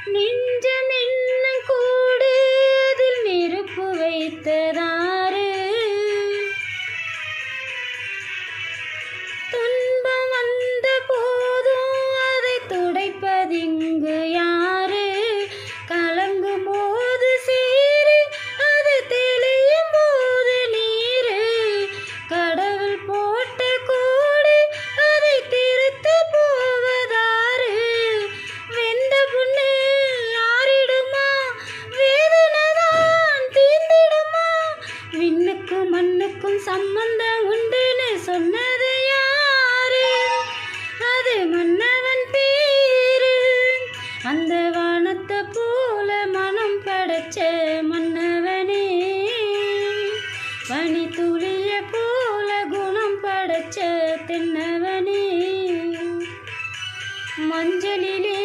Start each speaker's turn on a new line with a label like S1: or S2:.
S1: நெஞ்சம் என்னும் கூடு அதில் நெருப்பு வைத்ததாறு. துன்பம் வந்த போதும் அதை துடைப்பதிங்கு யாரு? கலங்கும் போது சேரு, அது தெளியும் போது நீரு. கடவுள் போட்ட கோடு, அதை திருத்த போவதாரு? வெந்த புண்ணு ஆறிடுமா? வேதனைதான் தீர்ந்திடுமா? விண்ணுக்கும் மண்ணுக்கும் சம்பந்தம் உண்டுன்னு சொன்னது யாரு? அது மன்னவன் பேரு. அந்த வானத்தை போல மனம் படைச்ச மன்னவனே, பனி துளிய போல குணம் படைச்ச தென்னவனே. மஞ்சளிலே